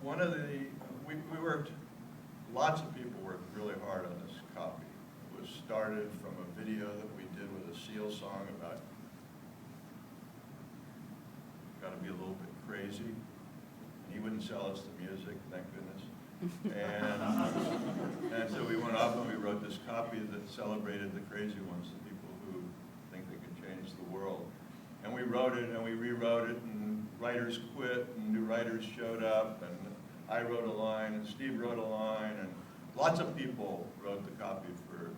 one of the, we worked, lots of people worked really hard on this copy. It was started from a video that we did with a Seal song about gotta be a little bit crazy. And he wouldn't sell us the music, thank goodness. And so we went off and we wrote this copy that celebrated the crazy ones, the people who think they can change the world. And we wrote it and we rewrote it, and writers quit and new writers showed up, and I wrote a line and Steve wrote a line, and lots of people wrote the copy for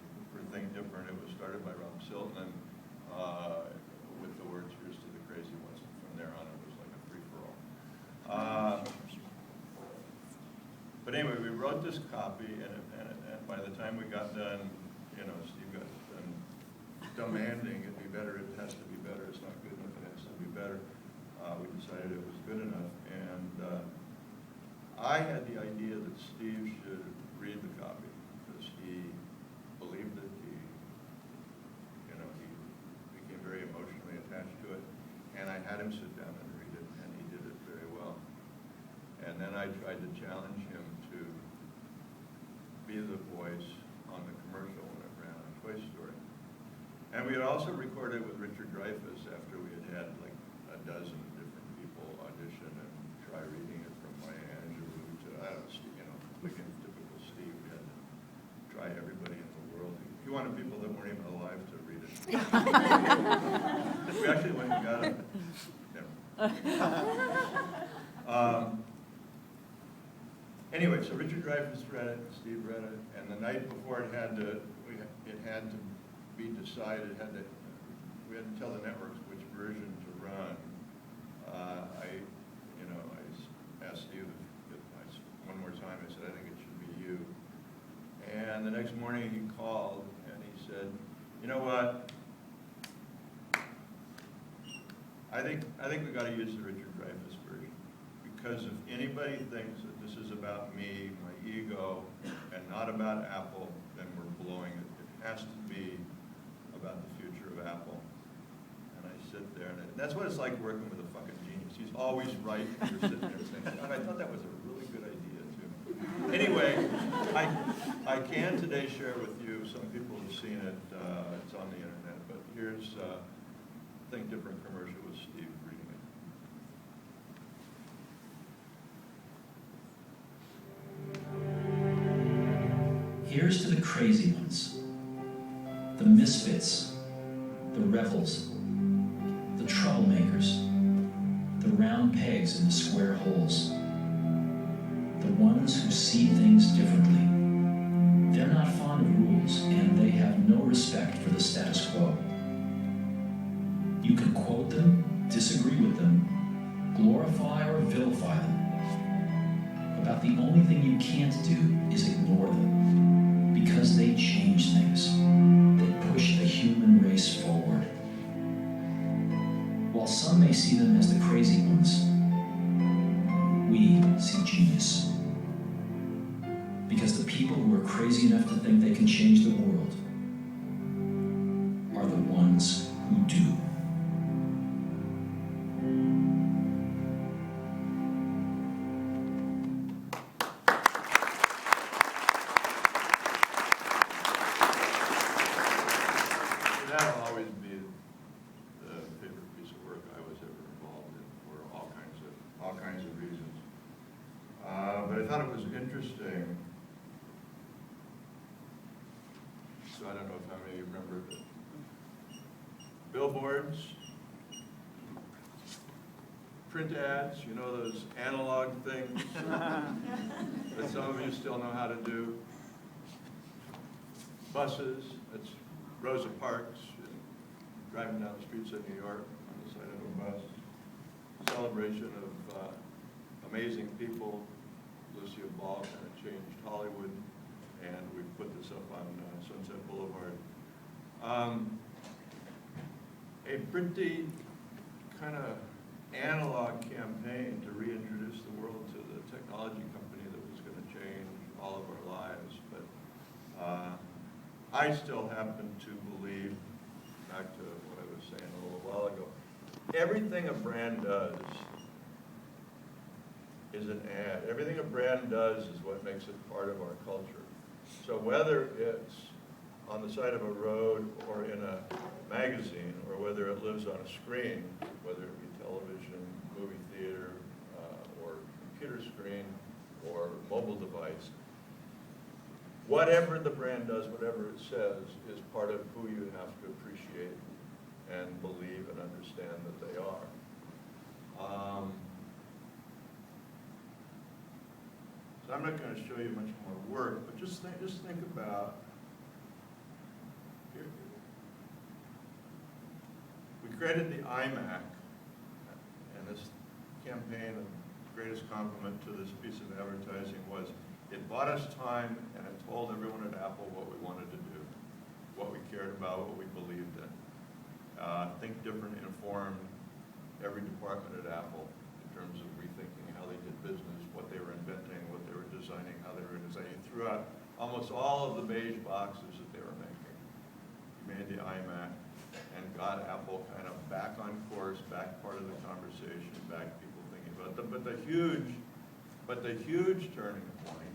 Think Different. It was started by Rob Siltman with the words, "Here's to the crazy ones." And from there on it was like a free-for-all. But anyway, we wrote this copy, and by the time we got done, you know, Steve got done demanding it be better, it has to be better, it's not good enough, it has to be better. We decided it was good enough, and I had the idea that Steve should read the copy, because he believed it, he became very emotionally attached to it, and I had him sit down and read it, and he did it very well. And then I tried to challenge him to be the voice on the commercial when it ran on Toy Story. And we had also recorded with Richard Dreyfuss after we had like a dozen different people audition and try reading it from Maya Angelou to, I don't know, you know, like in typical Steve, we had to try everybody in the world. He wanted people that weren't even alive to read it. We actually went and got it. Anyway, so Richard Dreyfuss read it, Steve read it, and the night before it had to be decided, we had to tell the networks which version to run. I asked Steve one more time. I said, I think it should be you. And the next morning he called and he said, you know what? I think we got to use the Richard Dreyfuss version, because if anybody thinks that this is about me, my ego, and not about Apple, then we're blowing it. It has to be about the future of Apple. And I sit there, and that's what it's like working with a fucking genius. He's always right, and you're sitting there saying, God, I thought that was a really good idea, too. Anyway, I can today share with you, some people have seen it, it's on the internet, but here's Think Different commercial with Steve reading it. Here's to the crazy ones, the misfits, the rebels, the troublemakers, the round pegs in the square holes, the ones who see things differently. They're not fond of rules, and they have no respect for the status quo. You can quote them, disagree with them, glorify or vilify them. About the only thing you can't do is ignore them, because they change things. They push the human race forward. While some may see them as the crazy ones, we see genius. Because the people who are crazy enough to think they can change the world are the ones who do. That'll always be the favorite piece of work I was ever involved in for all kinds of reasons. But I thought it was interesting. So I don't know if how many of you remember the billboards, print ads, you know, those analog things that some of you still know how to do. Buses, that's Rosa Parks driving down the streets of New York on the side of a bus. Celebration of amazing people. Lucille Ball kind of changed Hollywood, and we put this up on Sunset Boulevard. A pretty kind of analog campaign to reintroduce the world to the technology company that was going to change all of our lives. But I still happen to believe, back to what I was saying a little while ago, everything a brand does is an ad. Everything a brand does is what makes it part of our culture. So whether it's on the side of a road or in a magazine, or whether it lives on a screen, whether it be television, movie theater, or computer screen, or mobile device, whatever the brand does, whatever it says, is part of who you have to appreciate and believe and understand that they are. So I'm not going to show you much more work, but just think about, we created the iMac, and this campaign, the greatest compliment to this piece of advertising was it bought us time, and it told everyone at Apple what we wanted to do, what we cared about, what we believed in. Think Different informed every department at Apple in terms of rethinking how they did business, what they were inventing, what they were designing, how they were designing, throughout almost all of the beige boxes that they were making. We made the iMac and got Apple kind of back on course, back part of the conversation, back people thinking about them. But the huge turning point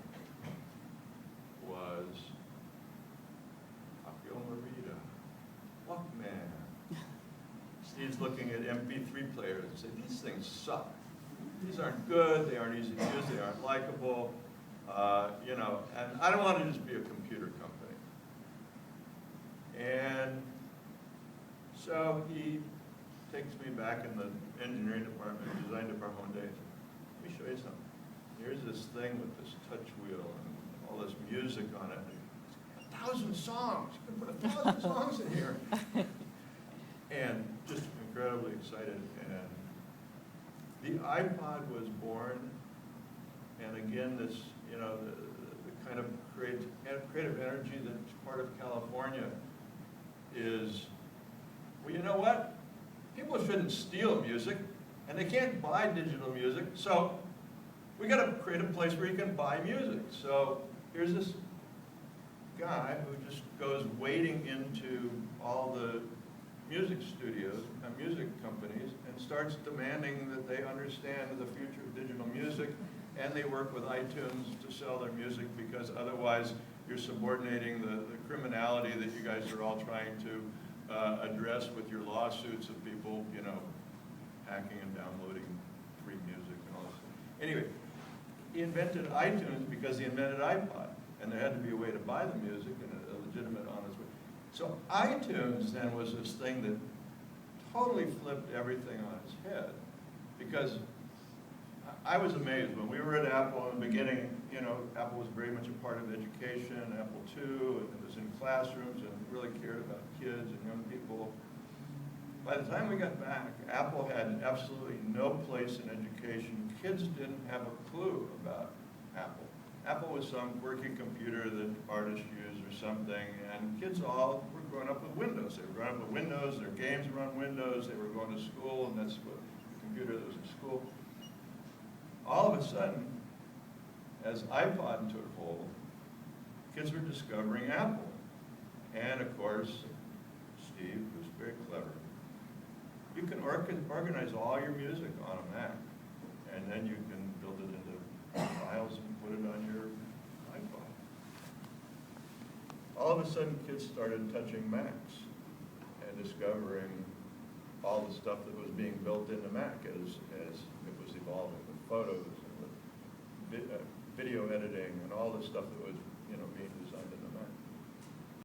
was Akio Morita, Walkman. Steve's looking at MP3 players and saying, these things suck. These aren't good, they aren't easy to use, they aren't likable, you know, and I don't want to just be a computer company. And so he takes me back in the engineering department, design department one day, and said, let me show you something. Here's this thing with this touch wheel and all this music on it. 1,000 songs, you can put 1,000 songs in here. And just incredibly excited. And the iPod was born, and again, this, you know, the kind of creative energy that's part of California is, well, you know what? People shouldn't steal music, and they can't buy digital music, so we got to create a place where you can buy music. So here's this guy who just goes wading into all the music studios and music companies and starts demanding that they understand the future of digital music, and they work with iTunes to sell their music, because otherwise you're subordinating the criminality that you guys are all trying to address with your lawsuits of people, you know, hacking and downloading free music and all this. Anyway, he invented iTunes because he invented iPod, and there had to be a way to buy the music and a legitimate, honest way. So iTunes then was this thing that totally flipped everything on its head, because I was amazed when we were at Apple in the beginning. You know, Apple was very much a part of education, Apple II, and it was in classrooms and really cared about kids and young people. By the time we got back, Apple had absolutely no place in education. Kids didn't have a clue about Apple. Apple was some quirky computer that artists used or something, and kids all were growing up with Windows. They were growing up with Windows, their games were on Windows, they were going to school, and that's what the computer that was in school. All of a sudden, as iPod took hold, kids were discovering Apple. And of course, Steve was very clever. You can organize all your music on a Mac, and then you can build it into files and put it on your iPod. All of a sudden, kids started touching Macs and discovering all the stuff that was being built into Mac as it was evolving, with photos and with video editing and all the stuff that was, you know, being designed in the